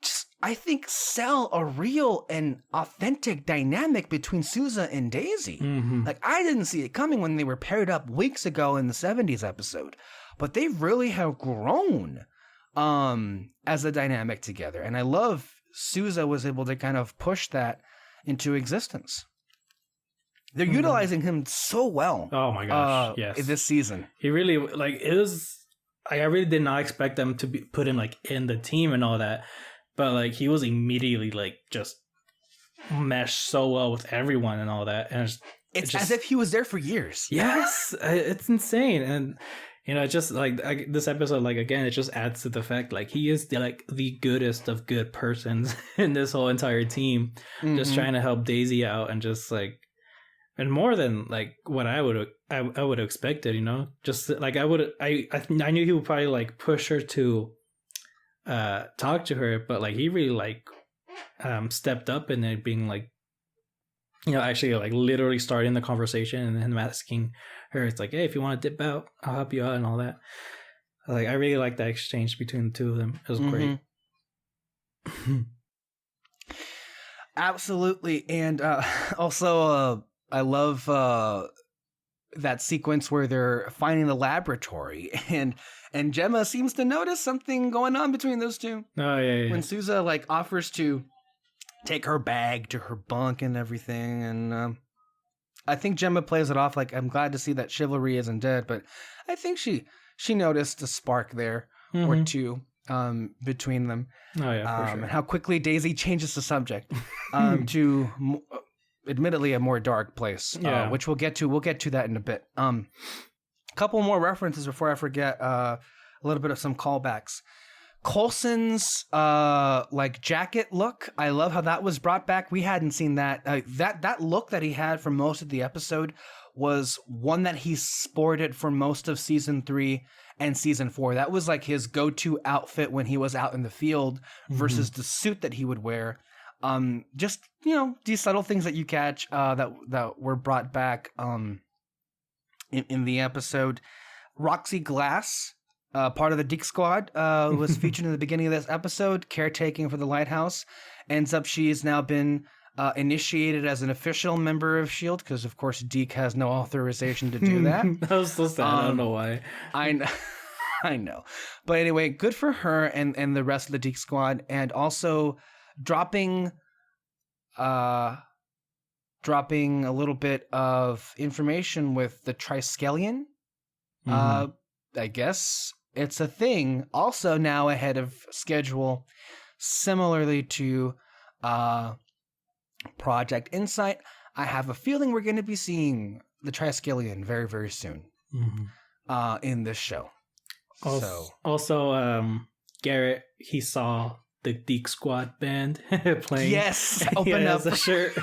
just, I think, sell a real and authentic dynamic between Sousa and Daisy. Like, I didn't see it coming when they were paired up weeks ago in the 70s episode, but they really have grown as a dynamic together. And I love Sousa was able to kind of push that into existence. They're utilizing him so well. Oh my gosh! Yes, this season he really it was. I really did not expect them to be put him like in the team and all that, but like he was immediately like just meshed so well with everyone and all that, and it's as if he was there for years. Yes, it's insane, and just like this episode, like again, it just adds to the fact like he is the goodest of good persons in this whole entire team, just trying to help Daisy out and just like. And more than like what I would have expected, just like I knew he would probably like push her to talk to her, but like he really like stepped up in it, being like, actually like literally starting the conversation and then asking her, it's like, hey, if you want to dip out, I'll help you out and all that. Like I really like that exchange between the two of them. It was great. Absolutely, and also. I love that sequence where they're finding the laboratory, and Gemma seems to notice something going on between those two. Oh yeah. When Sousa like offers to take her bag to her bunk and everything, and I think Gemma plays it off like, I'm glad to see that chivalry isn't dead, but I think she noticed a spark there or two between them. Oh yeah, for sure. And how quickly Daisy changes the subject to admittedly a more dark place, which we'll get to. We'll get to that in a bit. A couple more references before I forget. A little bit of some callbacks. Coulson's like jacket look. I love how that was brought back. We hadn't seen that. That look that he had for most of the episode was one that he sported for most of season 3 and season 4. That was like his go-to outfit when he was out in the field versus the suit that he would wear. Just, these subtle things that you catch that were brought back in the episode. Roxy Glass, part of the Deke Squad, was featured in the beginning of this episode, caretaking for the lighthouse. Ends up she's now been initiated as an official member of S.H.I.E.L.D. because, of course, Deke has no authorization to do that. That was so sad. I don't know why. I know. But anyway, good for her and the rest of the Deke Squad. And also dropping a little bit of information with the Triskelion. I guess it's a thing. Also now ahead of schedule, similarly to Project Insight. I have a feeling we're going to be seeing the Triskelion very, very soon in this show. Also, Garrett, he saw the Deke Squad band playing. Yes, open up the shirt.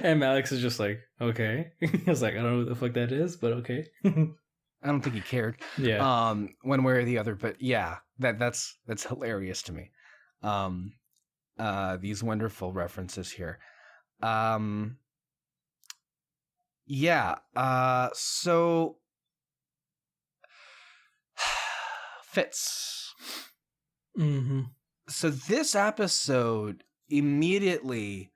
and Alex is just like, okay. I was like, I don't know what the fuck that is, but okay. I don't think he cared. Yeah. One way or the other, but yeah, that's hilarious to me. These wonderful references here. So Fitz. So this episode immediately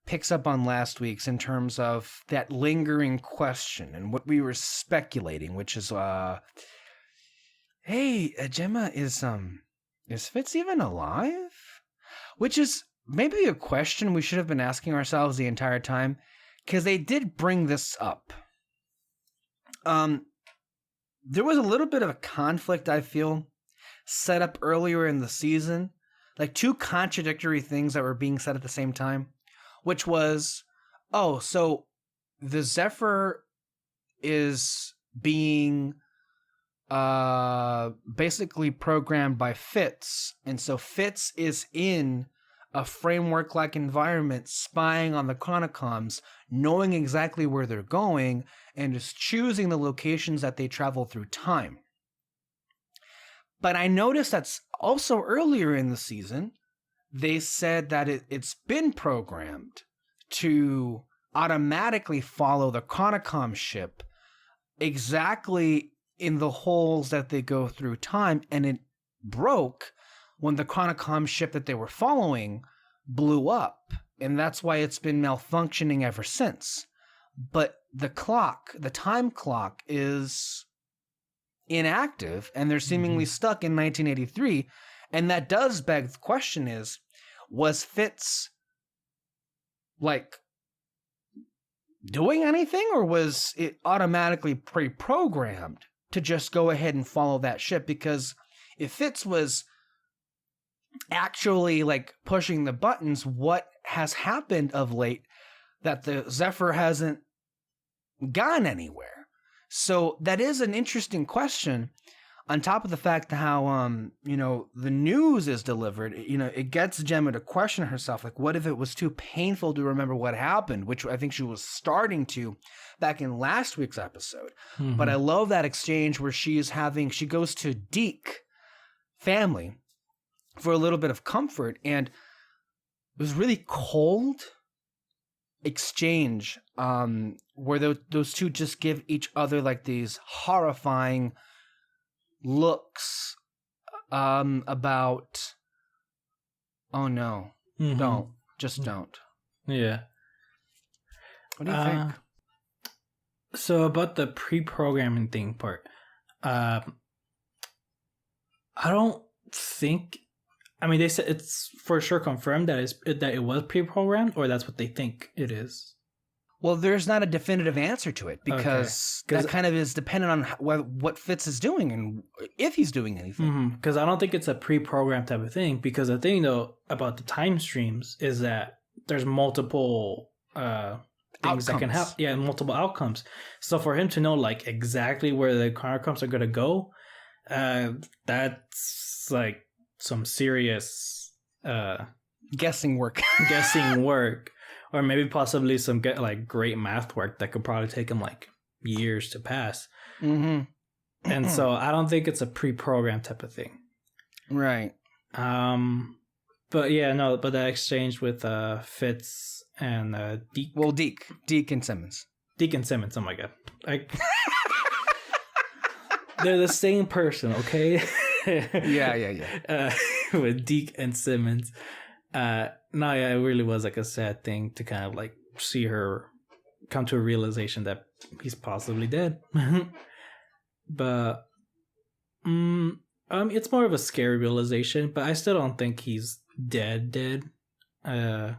picks up on last week's in terms of that lingering question and what we were speculating, which is, hey, Gemma, is Fitz even alive? Which is maybe a question we should have been asking ourselves the entire time, because they did bring this up. There was a little bit of a conflict, I feel, set up earlier in the season, like two contradictory things that were being said at the same time, which was, so the Zephyr is being basically programmed by Fitz, and so Fitz is in a framework-like environment, spying on the Chronocoms, knowing exactly where they're going, and is choosing the locations that they travel through time. But I noticed that's also earlier in the season, they said that it's been programmed to automatically follow the Chronocom ship exactly in the holes that they go through time, and it broke when the Chronocom ship that they were following blew up, and that's why it's been malfunctioning ever since. But the time clock is inactive, and they're seemingly stuck in 1983, and that does beg the question is, was Fitz like doing anything, or was it automatically pre-programmed to just go ahead and follow that ship? Because if Fitz was actually like pushing the buttons, what has happened of late that the Zephyr hasn't gone anywhere? So that is an interesting question, on top of the fact how the news is delivered. It gets Gemma to question herself, like, what if it was too painful to remember what happened, which I think she was starting to back in last week's episode. But I love that exchange where she goes to Deke family for a little bit of comfort, and it was really cold exchange where those two just give each other like these horrifying looks about, oh no, don't. Yeah. What do you think? So about the pre-programming thing part, I don't think. I mean, they said it's for sure confirmed that it was pre-programmed, or that's what they think it is. Well, there's not a definitive answer to it because that kind of is dependent on what Fitz is doing and if he's doing anything. Because I don't think it's a pre-programmed type of thing. Because the thing though about the time streams is that there's multiple things outcomes. That can happen. Yeah, multiple outcomes. So for him to know like exactly where the outcomes are gonna go, that's like some serious guessing work. Or maybe possibly some like great math work that could probably take him like years to pass. Mm-hmm. And so I don't think it's a pre-programmed type of thing. Right. But yeah, no, but that exchange with Fitz and Deke. Well, Deke and Simmons. Deke and Simmons, oh my god. They're the same person, okay? Yeah. With Deke and Simmons. No, yeah, it really was like a sad thing to kind of like see her come to a realization that he's possibly dead. But it's more of a scary realization, but I still don't think he's dead. But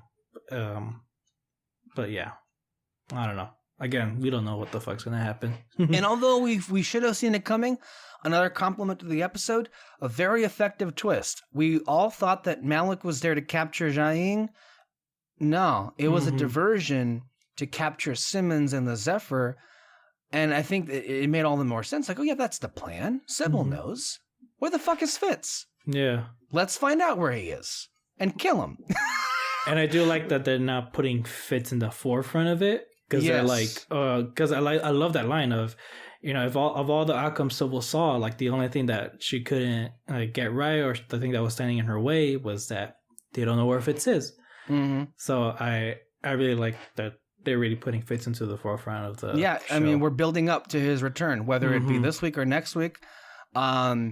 yeah, I don't know. Again, we don't know what the fuck's gonna happen. And although we should have seen it coming, another compliment to the episode, a very effective twist. We all thought that Malik was there to capture Jiaying. No, it was a diversion to capture Simmons and the Zephyr. And I think it made all the more sense. Like, oh yeah, that's the plan. Sybil knows. Where the fuck is Fitz? Yeah. Let's find out where he is and kill him. And I do like that they're not putting Fitz in the forefront of it. Because they're like, because I love that line of, you know, of all the outcomes Sybil saw, like the only thing that she couldn't get right, or the thing that was standing in her way, was that they don't know where Fitz is. Mm-hmm. So I really like that they're really putting Fitz into the forefront of the show. I mean, we're building up to his return, whether it be this week or next week. But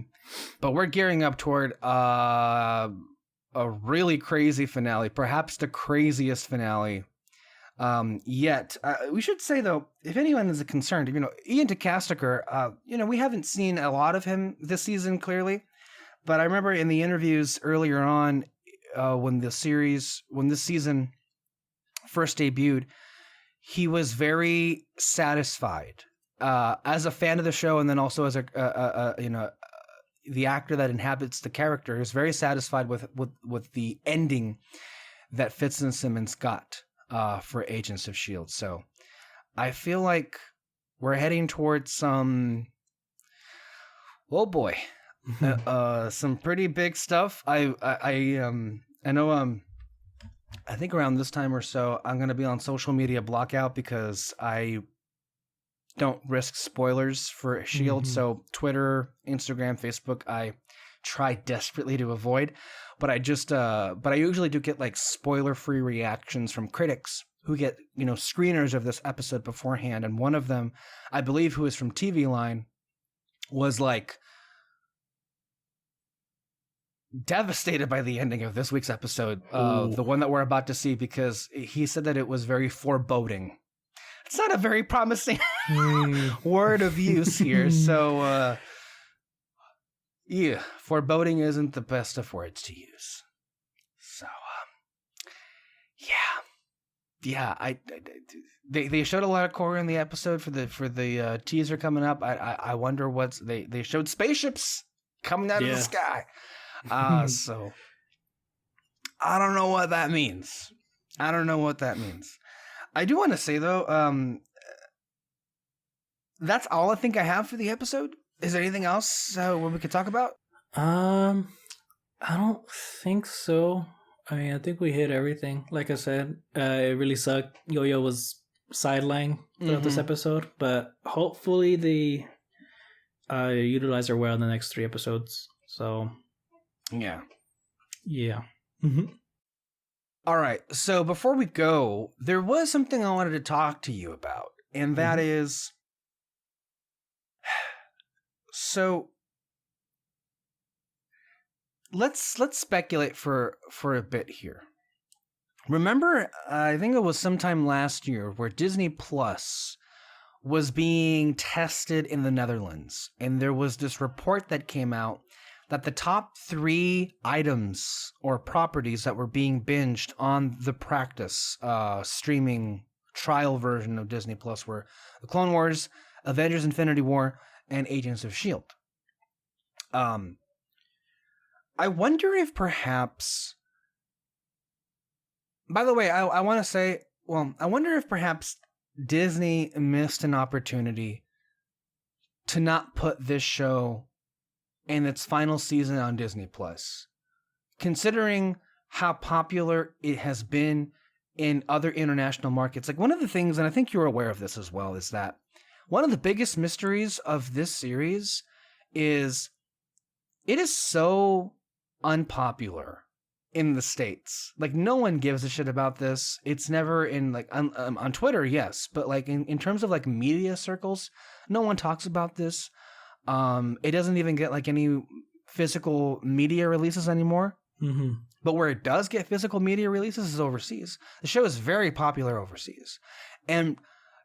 we're gearing up toward a really crazy finale, perhaps the craziest finale yet. We should say, though, if anyone is concerned, you know, Ian DeCasticker, you know, we haven't seen a lot of him this season, clearly. But I remember in the interviews earlier on, when this season first debuted, he was very satisfied as a fan of the show, and then also as the actor that inhabits the character. He was very satisfied with the ending that Fitz and Simmons got for Agents of S.H.I.E.L.D. So I feel like we're heading towards some, oh boy, some pretty big stuff. I know I think around this time or so I'm gonna be on social media blockout because I don't risk spoilers for S.H.I.E.L.D. So Twitter, Instagram, Facebook, I try desperately to avoid. But I usually do get like spoiler-free reactions from critics who get, you know, screeners of this episode beforehand. And one of them, I believe, who is from TV Line, was like devastated by the ending of this week's episode, the one that we're about to see, because he said that it was very foreboding. It's not a very promising word of use here. So, yeah, foreboding isn't the best of words to use. So, yeah. They showed a lot of core in the episode for the teaser coming up. I wonder they showed spaceships coming out of the sky. So I don't know what that means. I do want to say though, that's all I think I have for the episode. Is there anything else we could talk about? I don't think so. I mean, I think we hit everything. Like I said, it really sucked. Yo-Yo was sidelined throughout this episode, but hopefully they utilize her well in the next 3 episodes. So, yeah. Mm-hmm. All right. So before we go, there was something I wanted to talk to you about, and that is, so let's speculate for a bit here. Remember, I think it was sometime last year where Disney Plus was being tested in the Netherlands. And there was this report that came out that the top 3 items or properties that were being binged on the Practice streaming trial version of Disney Plus were The Clone Wars, Avengers Infinity War, and Agents of S.H.I.E.L.D. I wonder if perhaps... By the way, I want to say, I wonder if perhaps Disney missed an opportunity to not put this show in its final season on Disney Plus, considering how popular it has been in other international markets. Like, one of the things, and I think you're aware of this as well, is that one of the biggest mysteries of this series is it is so unpopular in the States. Like, no one gives a shit about this. It's never in, like, on Twitter, yes, but like in terms of like media circles, no one talks about this. It doesn't even get like any physical media releases anymore. Mm-hmm. But where it does get physical media releases is overseas. The show is very popular overseas, and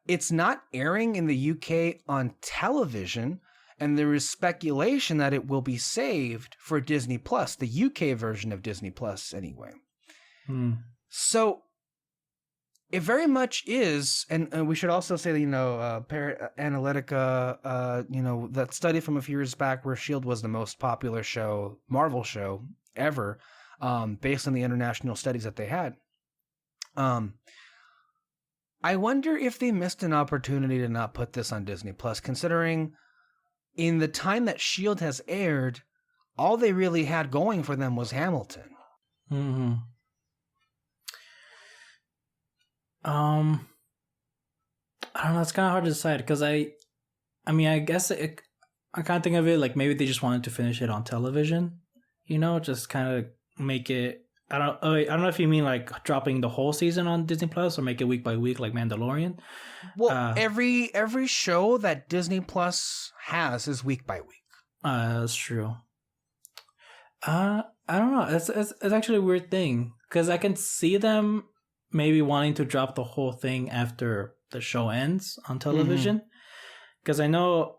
it's not airing in the UK on television. And there is speculation that it will be saved for Disney Plus, the UK version of Disney Plus anyway. So it very much is, and we should also say that, FAIRE Analytica, that study from a few years back where S.H.I.E.L.D. was the most popular show, Marvel show ever, based on the international studies that they had. I wonder if they missed an opportunity to not put this on Disney Plus, considering in the time that S.H.I.E.L.D. has aired, all they really had going for them was Hamilton. Mm-hmm. I don't know. It's kind of hard to decide because I guess I kind of think of it like maybe they just wanted to finish it on television, just kind of make it. I don't know if you mean like dropping the whole season on Disney Plus or make it week by week like Mandalorian. Well, every show that Disney Plus has is week by week. That's true. I don't know. It's actually a weird thing because I can see them maybe wanting to drop the whole thing after the show ends on television because I know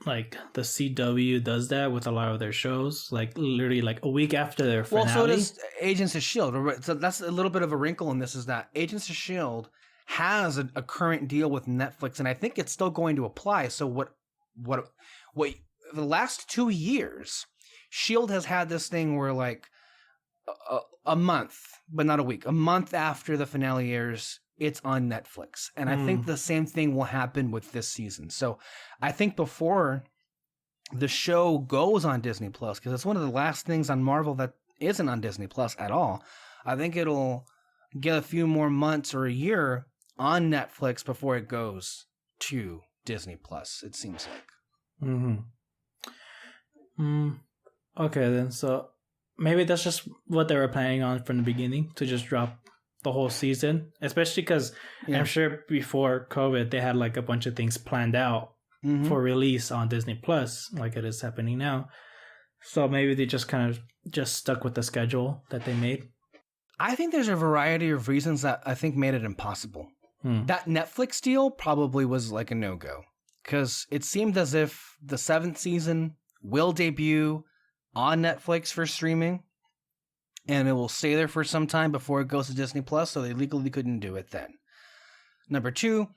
like the CW does that with a lot of their shows, like literally like a week after their finale. Well, so does Agents of S.H.I.E.L.D. So that's a little bit of a wrinkle in this, is that Agents of S.H.I.E.L.D. has a current deal with Netflix, and I think it's still going to apply. So what the last 2 years, S.H.I.E.L.D. has had this thing where like a month, but not a week, a month after the finale airs, it's on Netflix. And I think the same thing will happen with this season. So I think before the show goes on Disney Plus, because it's one of the last things on Marvel that isn't on Disney Plus at all, I think it'll get a few more months or a year on Netflix before it goes to Disney Plus, it seems like. Okay, then. So maybe that's just what they were planning on from the beginning, to just drop the whole season, especially because I'm sure before COVID they had like a bunch of things planned out for release on Disney Plus, like it is happening now. So maybe they just kind of just stuck with the schedule that they made. I think there's a variety of reasons that I think made it impossible. That Netflix deal probably was like a no-go, because it seemed as if the 7th season will debut on Netflix for streaming, and it will stay there for some time before it goes to Disney Plus, so they legally couldn't do it then. Number 2,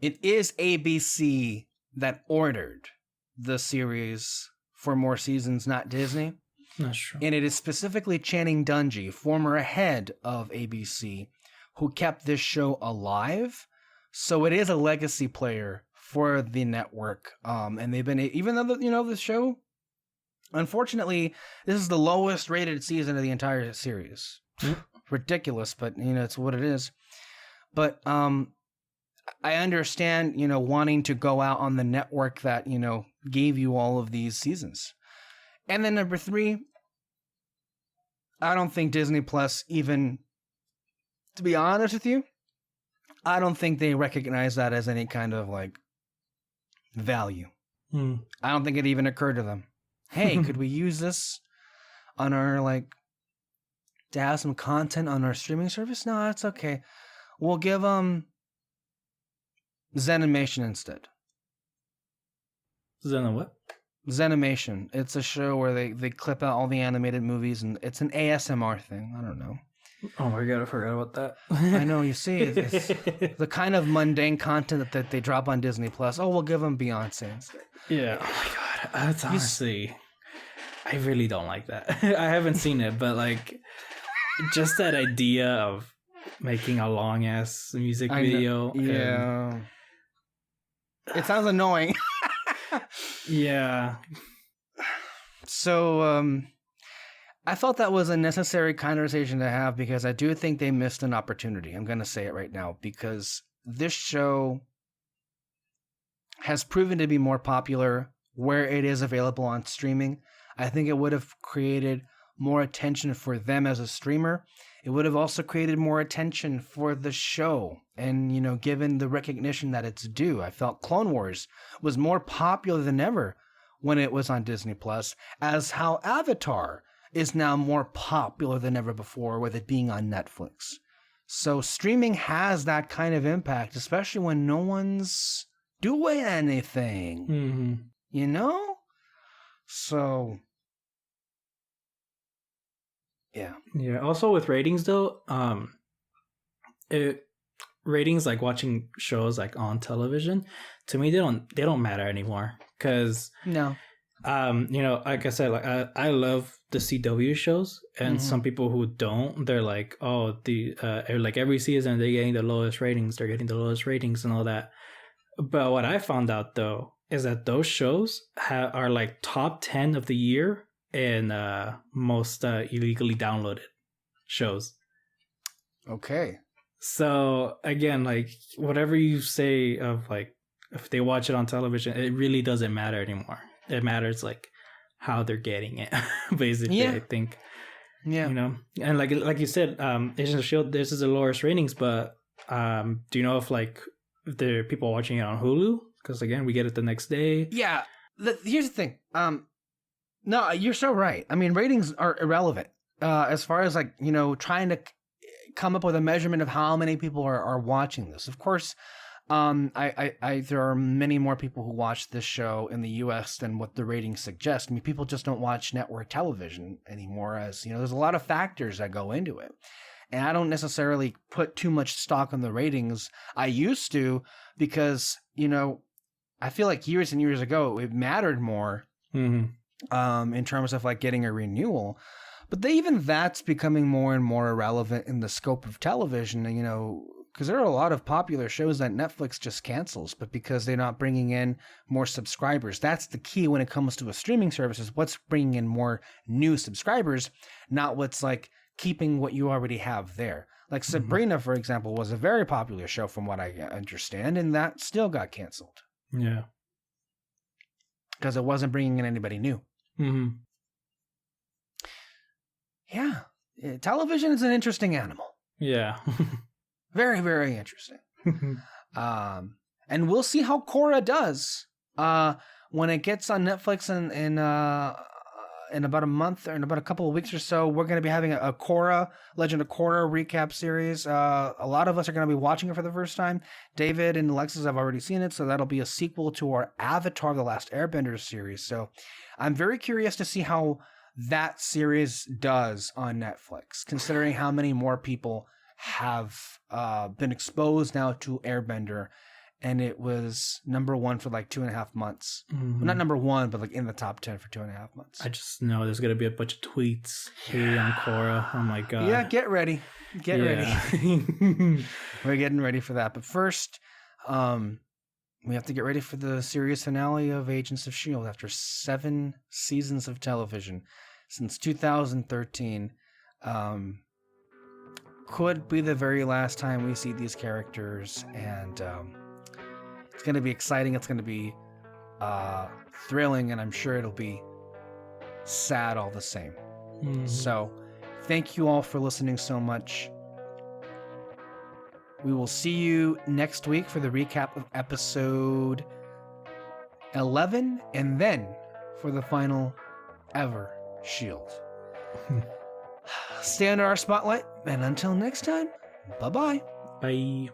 it is ABC that ordered the series for more seasons, not Disney. That's true. And it is specifically Channing Dungey, former head of ABC, who kept this show alive. So it is a legacy player for the network. And they've been, even though, the show, unfortunately, this is the lowest rated season of the entire series. Ridiculous, but, it's what it is. But I understand, wanting to go out on the network that, gave you all of these seasons. And then number 3, I don't think Disney Plus even, to be honest with you, I don't think they recognize that as any kind of like value. I don't think it even occurred to them. Hey, could we use this on our to have some content on our streaming service? No, it's okay. We'll give Zenimation instead. Zena what? Zenimation. It's a show where they clip out all the animated movies, and it's an ASMR thing. I don't know. Oh my god, I forgot about that. I know, you see, it's the kind of mundane content that they drop on Disney Plus. Oh, we'll give them Beyonce instead. Yeah. Oh my god. That's honestly, I really don't like that. I haven't seen it, but like, just that idea of making a long ass music video. Yeah. It sounds annoying. Yeah. So, I felt that was a necessary conversation to have because I do think they missed an opportunity. I'm going to say it right now because this show has proven to be more popular where it is available on streaming. I think it would have created more attention for them as a streamer. It would have also created more attention for the show and, given the recognition that it's due. I felt Clone Wars was more popular than ever when it was on Disney Plus, as how Avatar is now more popular than ever before with it being on Netflix. So streaming has that kind of impact, especially when no one's doing anything. Mm-hmm. So, yeah. Yeah. Also with ratings though, ratings like watching shows like on television, to me they don't matter anymore because No. Like I said, like I love the CW shows, and some people who don't, they're like, oh, like every season they're getting the lowest ratings, and all that. But what I found out though is that those shows are like top 10 of the year in most illegally downloaded shows. Okay. So again, like whatever you say of like if they watch it on television, it really doesn't matter anymore. It matters like how they're getting it, basically. Yeah. I think. Yeah. And like you said, Agents of S.H.I.E.L.D. This is the lowest ratings, but do you know if there are people watching it on Hulu? Because again, we get it the next day. Yeah. Here's the thing. No, you're so right. I mean, ratings are irrelevant as far as trying to come up with a measurement of how many people are watching this. Of course. There are many more people who watch this show in the U.S. than what the ratings suggest. I mean, people just don't watch network television anymore, as there's a lot of factors that go into it. And I don't necessarily put too much stock on the ratings. I used to because, I feel like years and years ago, it mattered more in terms of getting a renewal. But even that's becoming more and more irrelevant in the scope of television, because there are a lot of popular shows that Netflix just cancels, but because they're not bringing in more subscribers. That's the key when it comes to a streaming service, is what's bringing in more new subscribers, not what's keeping what you already have there. Like Sabrina, for example, was a very popular show from what I understand, and that still got canceled. Yeah. Because it wasn't bringing in anybody new. Mm-hmm. Yeah. Television is an interesting animal. Yeah. Very, very interesting. And we'll see how Korra does when it gets on Netflix in about a month or in about a couple of weeks or so. We're going to be having a Korra, Legend of Korra recap series. A lot of us are going to be watching it for the first time. David and Alexis have already seen it, so that'll be a sequel to our Avatar: The Last Airbender series. So I'm very curious to see how that series does on Netflix, considering how many more people have been exposed now to Airbender, and it was number one for 2.5 months. Well, not number one, but in the top 10 for 2.5 months. I just know there's gonna be a bunch of tweets hating on Korra. Oh my god! Yeah, get ready, ready. We're getting ready for that, but first, we have to get ready for the series finale of Agents of S.H.I.E.L.D. after 7 seasons of television since 2013. Could be the very last time we see these characters, and it's going to be exciting. It's going to be thrilling, and I'm sure it'll be sad all the same. So thank you all for listening so much. We will see you next week for the recap of episode 11, and then for the final ever S.H.I.E.L.D. Stay under our spotlight, and until next time, bye-bye. Bye.